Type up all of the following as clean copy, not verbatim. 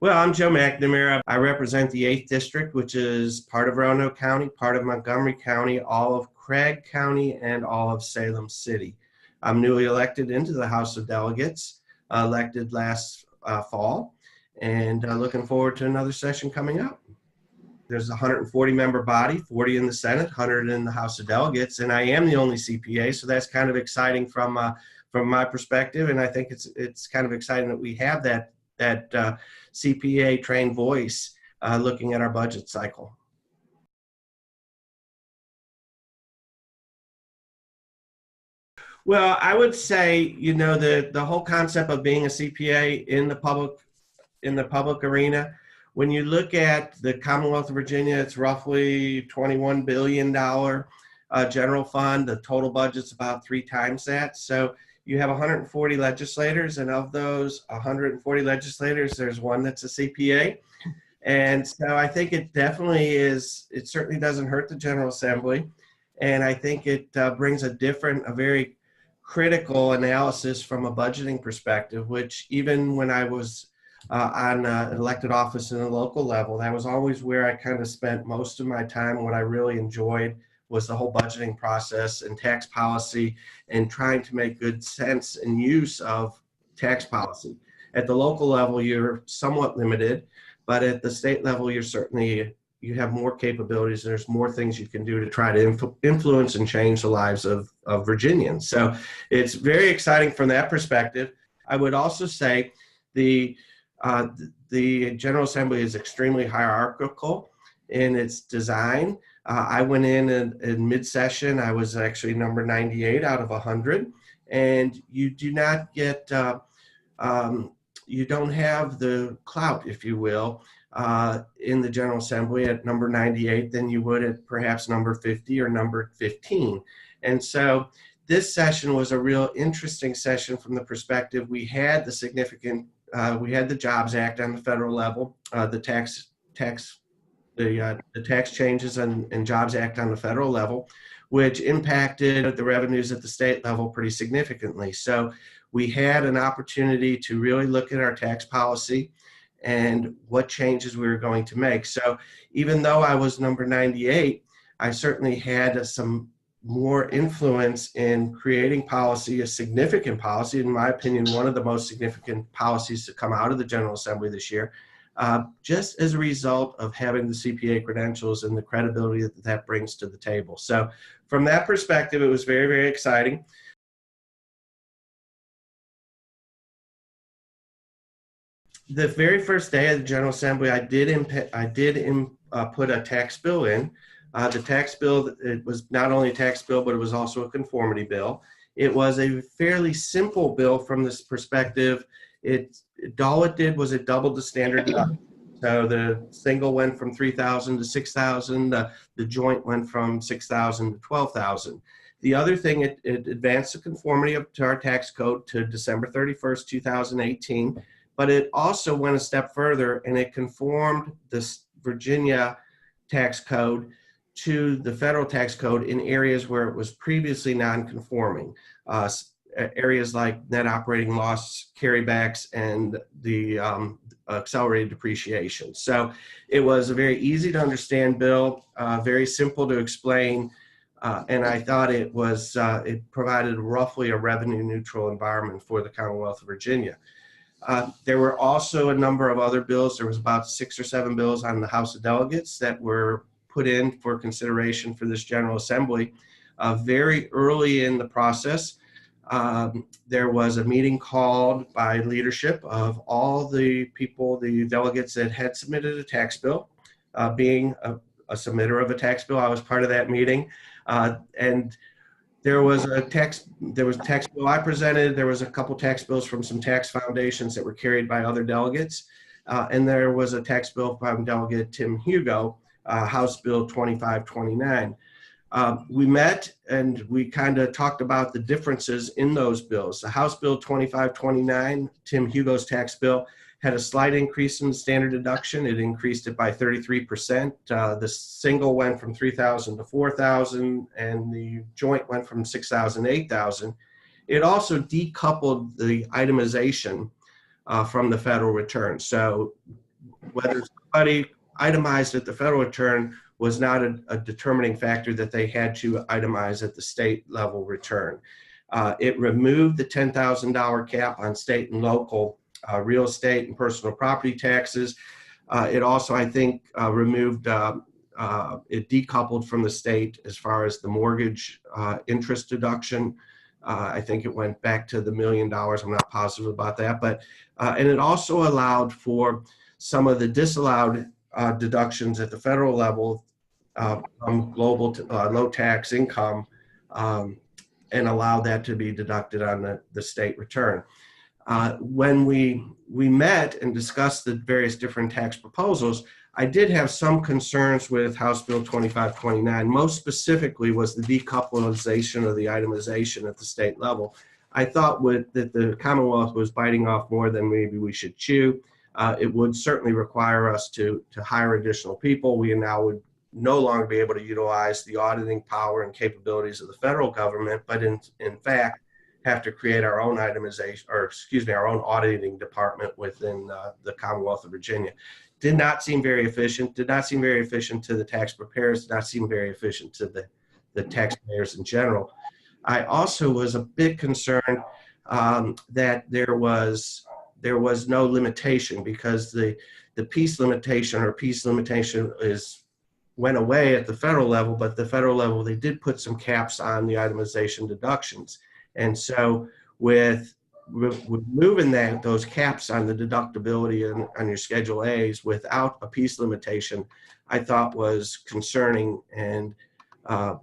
Well, I'm Joe McNamara. I represent the 8th District, which is part of Roanoke County, part of Montgomery County, all of Craig County, and all of Salem City. I'm newly elected into the House of Delegates, elected last fall, and looking forward to another session coming up. There's a 140-member body, 40 in the Senate, 100 in the House of Delegates, and I am the only CPA, so that's kind of exciting from my perspective, and I think it's kind of exciting that we have that CPA trained voice looking at our budget cycle. Well, I would say, the whole concept of being a CPA in the public arena, when you look at the Commonwealth of Virginia, it's roughly $21 billion general fund. The total budget's about 3 times that. So you have 140 legislators, and of those 140 legislators, there's one that's a CPA. And so I think it definitely is, it certainly doesn't hurt the General Assembly. And I think it brings a very critical analysis from a budgeting perspective, which even when I was on elected office in the local level, that was always where I kind of spent most of my time. What I really enjoyed was the whole budgeting process and tax policy and trying to make good sense and use of tax policy. At the local level, you're somewhat limited, but at the state level, you have more capabilities and there's more things you can do to try to influence and change the lives of Virginians. So it's very exciting from that perspective. I would also say the General Assembly is extremely hierarchical in its design. I went in mid-session. I was actually number 98 out of 100, and you do not get, you don't have the clout, if you will, in the General Assembly at number 98 than you would at perhaps number 50 or number 15. And so this session was a real interesting session from the perspective we had the significant, we had the Jobs Act on the federal level, the tax changes and Jobs Act on the federal level, which impacted the revenues at the state level pretty significantly. So we had an opportunity to really look at our tax policy and what changes we were going to make. So even though I was number 98, I certainly had some more influence in creating policy, a significant policy, in my opinion, one of the most significant policies to come out of the General Assembly this year, just as a result of having the CPA credentials and the credibility that brings to the table. So from that perspective, it was very, very exciting. The very first day of the General Assembly, I did put a tax bill in. The tax bill, it was not only a tax bill, but it was also a conformity bill. It was a fairly simple bill from this perspective. All it did was it doubled the standard deduction. So the single went from $3,000 to $6,000. The joint went from $6,000 to $12,000. The other thing, it advanced the conformity up to our tax code to December 31st, 2018. But it also went a step further, and it conformed the Virginia tax code to the federal tax code in areas where it was previously non-conforming, areas like net operating loss carrybacks and the accelerated depreciation. So it was a very easy to understand bill, very simple to explain, and I thought it provided roughly a revenue neutral environment for the Commonwealth of Virginia. There were also a number of other bills. There was about 6 or 7 bills on the House of Delegates that were put in for consideration for this General Assembly. Very early in the process, there was a meeting called by leadership of all the people, the delegates that had submitted a tax bill. Being a submitter of a tax bill, I was part of that meeting. And there was a tax bill I presented. There was a couple tax bills from some tax foundations that were carried by other delegates. And there was a tax bill from Delegate Tim Hugo, House Bill 2529. We met and we kind of talked about the differences in those bills. The House Bill 2529, Tim Hugo's tax bill, had a slight increase in the standard deduction. It increased it by 33%. The single went from $3,000 to $4,000, and the joint went from $6,000 to $8,000. It also decoupled the itemization from the federal return. So whether somebody itemized at the federal return was not a determining factor that they had to itemize at the state level return. It removed the $10,000 cap on state and local real estate and personal property taxes. It also, I think, removed, it decoupled from the state as far as the mortgage interest deduction. I think it went back to the $1 million. I'm not positive about that, but and it also allowed for some of the disallowed deductions at the federal level from global low tax income, and allowed that to be deducted on the state return. When we met and discussed the various different tax proposals, I did have some concerns with House Bill 2529. Most specifically was the decoupling of the itemization at the state level. I thought that the Commonwealth was biting off more than maybe we should chew. It would certainly require us to hire additional people. We now would no longer be able to utilize the auditing power and capabilities of the federal government, but in fact, have to create our own itemization, or excuse me, our own auditing department within the Commonwealth of Virginia. Did not seem very efficient, did not seem very efficient to the tax preparers, did not seem very efficient to the taxpayers in general. I also was a bit concerned that there was no limitation, because the piece limitation went away at the federal level, but the federal level, they did put some caps on the itemization deductions. And so with removing those caps on the deductibility on your Schedule A's without a piece limitation, I thought was concerning, and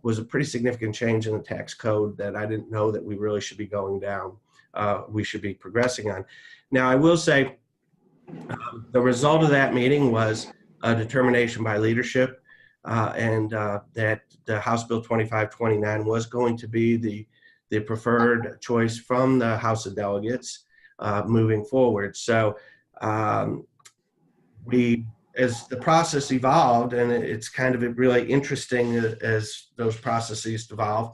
was a pretty significant change in the tax code that I didn't know that we really should be going down. We should be progressing on. Now, I will say the result of that meeting was a determination by leadership, and that the House Bill 2529 was going to be the preferred choice from the House of Delegates moving forward. So as the process evolved, and it's kind of really interesting as those processes evolve,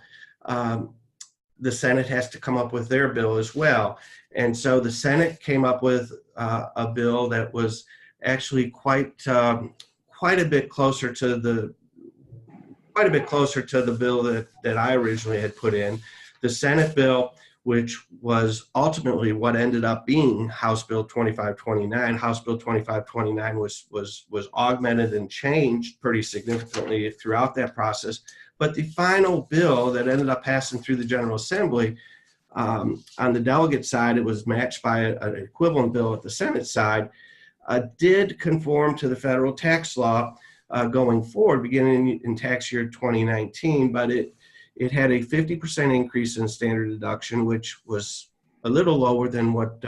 the Senate has to come up with their bill as well. And so the Senate came up with a bill that was actually quite a bit closer to the bill that I originally had put in. The Senate bill, which was ultimately what ended up being House Bill 2529. House Bill 2529 was augmented and changed pretty significantly throughout that process. But the final bill that ended up passing through the General Assembly, on the delegate side, it was matched by an equivalent bill at the Senate side, did conform to the federal tax law going forward, beginning in tax year 2019, but it had a 50% increase in standard deduction, which was a little lower than what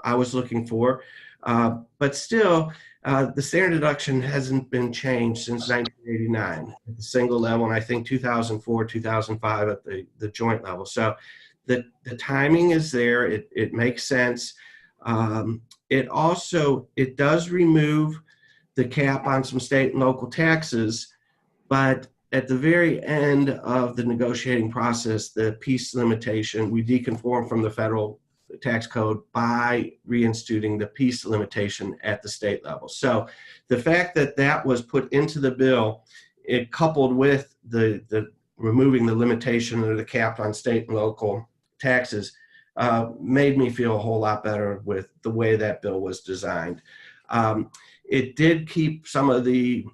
I was looking for. But still, the standard deduction hasn't been changed since 1989 at the single level, and I think 2004, 2005 at the joint level. So the timing is there. It makes sense. It does remove the cap on some state and local taxes, but at the very end of the negotiating process, the piece limitation, we deconform from the federal tax code by reinstituting the piece limitation at the state level. So the fact that that was put into the bill, it coupled with the removing the limitation or the cap on state and local taxes, made me feel a whole lot better with the way that bill was designed. It did keep some of the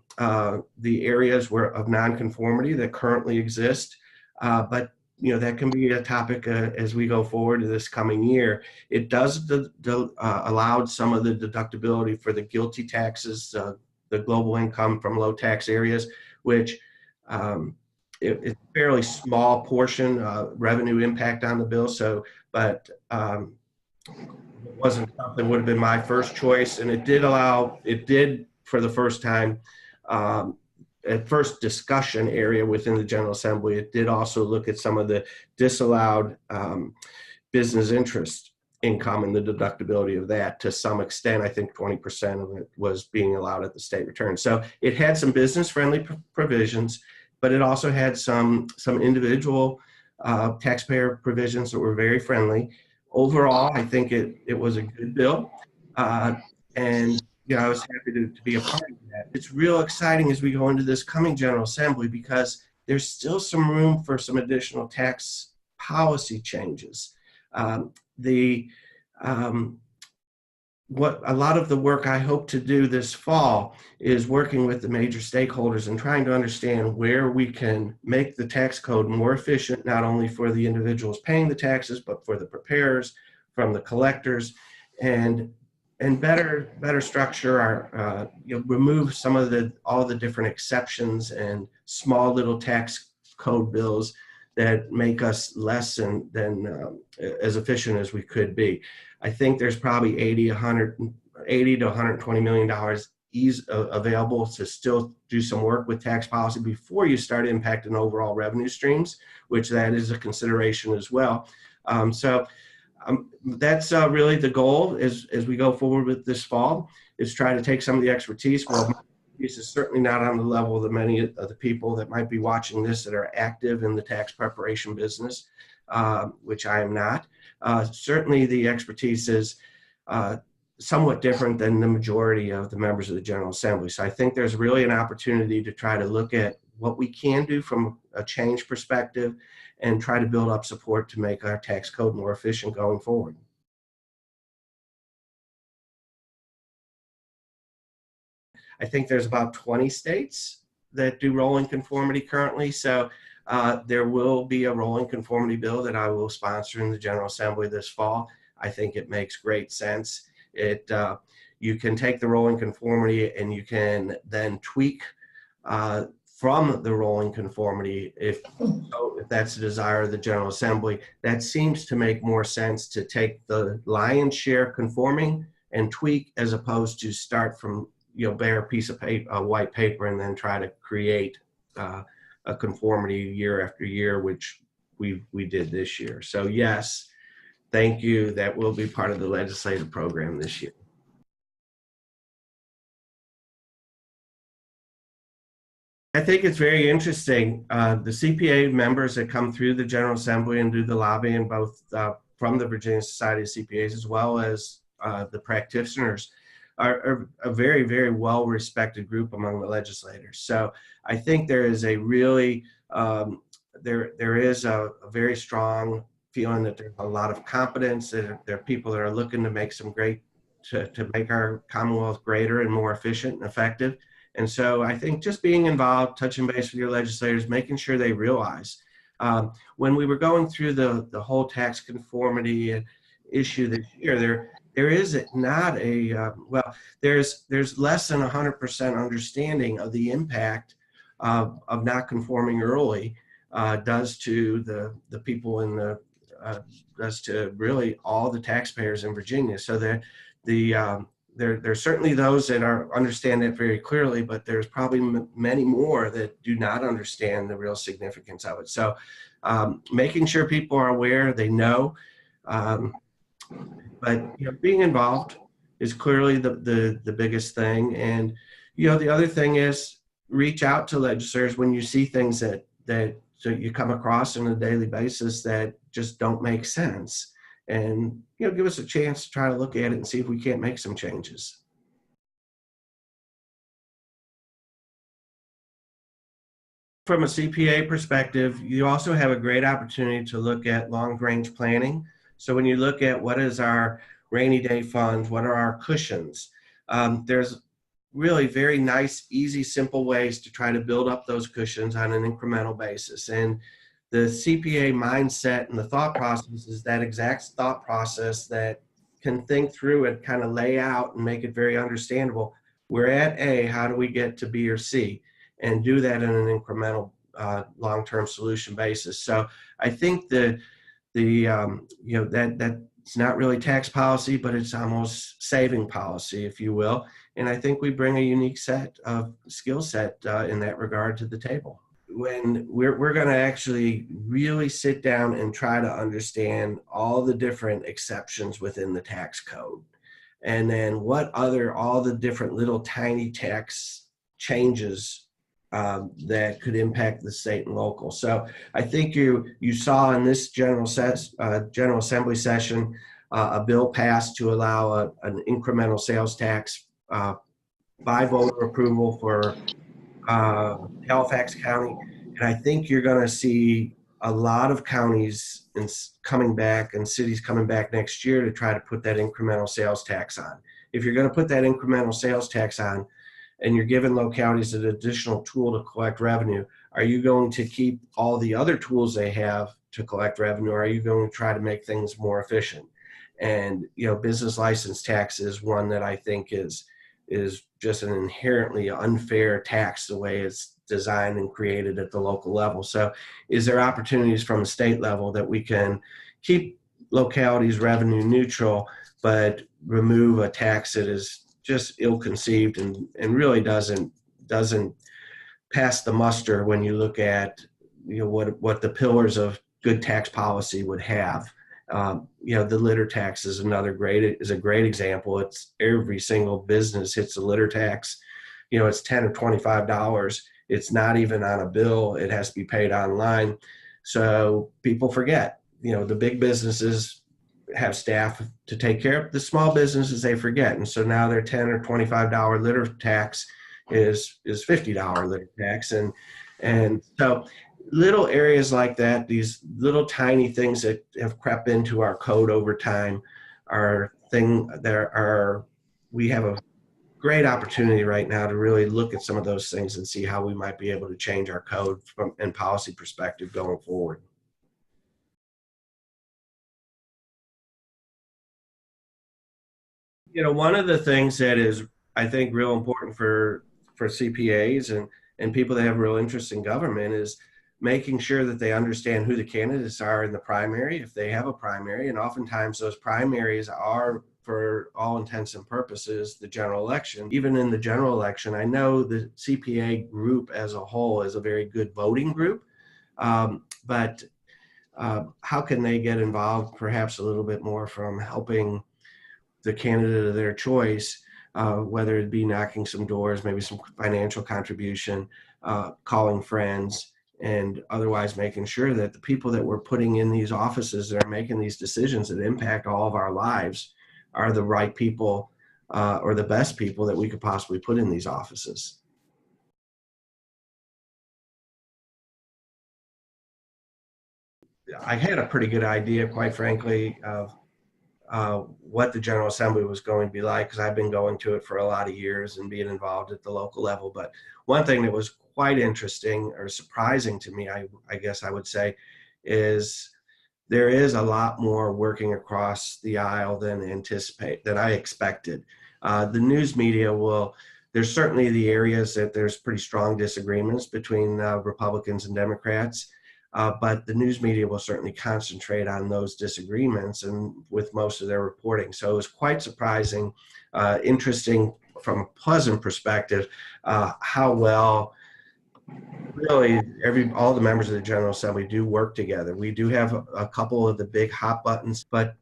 areas of nonconformity that currently exist, but that can be a topic as we go forward to this coming year. It does allowed some of the deductibility for the GILTI taxes, the global income from low tax areas, which it's a fairly small portion revenue impact on the bill. So, but it wasn't something that would have been my first choice, and it did for the first time, at first discussion area within the General Assembly, it did also look at some of the disallowed business interest income and the deductibility of that to some extent. I think 20% of it was being allowed at the state return. So it had some business-friendly provisions, but it also had some individual taxpayer provisions that were very friendly. Overall, I think it was a good bill. And I was happy to be a part of that. It's real exciting as we go into this coming General Assembly because there's still some room for some additional tax policy changes. The what a lot of the work I hope to do this fall is working with the major stakeholders and trying to understand where we can make the tax code more efficient, not only for the individuals paying the taxes, but for the preparers, from the collectors, and better structure our remove some of the all the different exceptions and small little tax code bills that make us less than as efficient as we could be. I think there's probably 80 to 120 million dollars available to still do some work with tax policy before you start impacting overall revenue streams, which that is a consideration as well. That's really the goal as we go forward with this fall, is try to take some of the expertise. Well, my expertise is certainly not on the level of many of the people that might be watching this that are active in the tax preparation business, which I am not. Certainly the expertise is somewhat different than the majority of the members of the General Assembly. So I think there's really an opportunity to try to look at what we can do from a change perspective and try to build up support to make our tax code more efficient going forward. I think there's about 20 states that do rolling conformity currently. So there will be a rolling conformity bill that I will sponsor in the General Assembly this fall. I think it makes great sense. You can take the rolling conformity and you can then tweak from the rolling conformity if that's the desire of the General Assembly. That seems to make more sense to take the lion's share conforming and tweak, as opposed to start from bare piece of paper, white paper, and then try to create a conformity year after year, which we did this year. So yes, thank you. That will be part of the legislative program this year. I think it's very interesting. The CPA members that come through the General Assembly and do the lobbying, both from the Virginia Society of CPAs as well as the practitioners, are a very, very well-respected group among the legislators. So I think there is a really, there is a very strong feeling that there's a lot of competence, that there are people that are looking to make to make our Commonwealth greater and more efficient and effective. And so I think just being involved, touching base with your legislators, making sure they realize, when we were going through the whole tax conformity issue this year, there is not a, there's less than 100% understanding of the impact of not conforming early does to the people in does to really all the taxpayers in Virginia. So there's certainly those that understand that very clearly, but there's probably many more that do not understand the real significance of it. So making sure people are aware, they know, but being involved is clearly the biggest thing. And the other thing is reach out to legislators when you see things that you come across on a daily basis that just don't make sense, and give us a chance to try to look at it and see if we can't make some changes. From a CPA perspective, you also have a great opportunity to look at long-range planning. So when you look at what is our rainy day funds, what are our cushions, there's really very nice, easy, simple ways to try to build up those cushions on an incremental basis. And the CPA mindset and the thought process is that exact thought process that can think through it, kind of lay out and make it very understandable. We're at A, how do we get to B or C? And do that in an incremental long-term solution basis. So I think that's not really tax policy, but it's almost saving policy, if you will. And I think we bring a unique set of skill set in that regard to the table. When we're going to actually really sit down and try to understand all the different exceptions within the tax code, and then all the different little tiny tax changes that could impact the state and local. So I think you saw in this General Assembly session a bill passed to allow an incremental sales tax uh, by voter approval for uh, Halifax County. And I think you're going to see a lot of counties coming back and cities coming back next year to try to put that incremental sales tax on. If you're going to put that incremental sales tax on and you're giving localities an additional tool to collect revenue, are you going to keep all the other tools they have to collect revenue, or are you going to try to make things more efficient? And business license tax is one that I think is just an inherently unfair tax the way it's designed and created at the local level. So is there opportunities from the state level that we can keep localities revenue neutral, but remove a tax that is just ill-conceived and really doesn't pass the muster when you look at what the pillars of good tax policy would have. The litter tax is a great example. It's every single business hits the litter tax. It's $10 or $25. It's not even on a bill. It has to be paid online. So people forget. The big businesses have staff to take care of. The small businesses, they forget, and so now their $10 or $25 litter tax is $50 litter tax, and so little areas like that, these little tiny things that have crept into our code over time, we have a great opportunity right now to really look at some of those things and see how we might be able to change our code from and policy perspective going forward. One of the things that is, I think, real important for CPAs and people that have real interest in government is making sure that they understand who the candidates are in the primary, if they have a primary. And oftentimes those primaries are, for all intents and purposes, the general election. Even in the general election, I know the CPA group as a whole is a very good voting group, but how can they get involved perhaps a little bit more from helping the candidate of their choice, whether it be knocking some doors, maybe some financial contribution, calling friends, and otherwise making sure that the people that we're putting in these offices that are making these decisions that impact all of our lives are the right people, or the best people that we could possibly put in these offices. I had a pretty good idea, quite frankly, of what the General Assembly was going to be like, because I've been going to it for a lot of years and being involved at the local level. But one thing that was quite interesting or surprising to me, I guess I would say, is there is a lot more working across the aisle than I expected. The news media there's certainly the areas that there's pretty strong disagreements between Republicans and Democrats. But the news media will certainly concentrate on those disagreements and with most of their reporting. So it was quite surprising, interesting from a pleasant perspective, how well really all the members of the General Assembly do work together. We do have a couple of the big hot buttons, but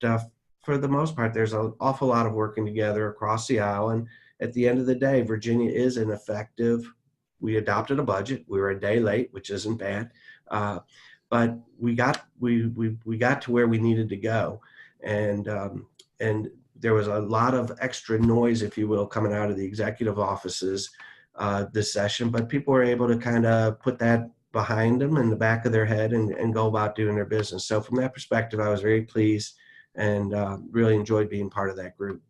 for the most part, there's an awful lot of working together across the aisle. And at the end of the day, Virginia is an effective. We adopted a budget. We were a day late, which isn't bad, but we got to where we needed to go, and there was a lot of extra noise, if you will, coming out of the executive offices this session, but people were able to kind of put that behind them in the back of their head and go about doing their business. So from that perspective, I was very pleased and really enjoyed being part of that group.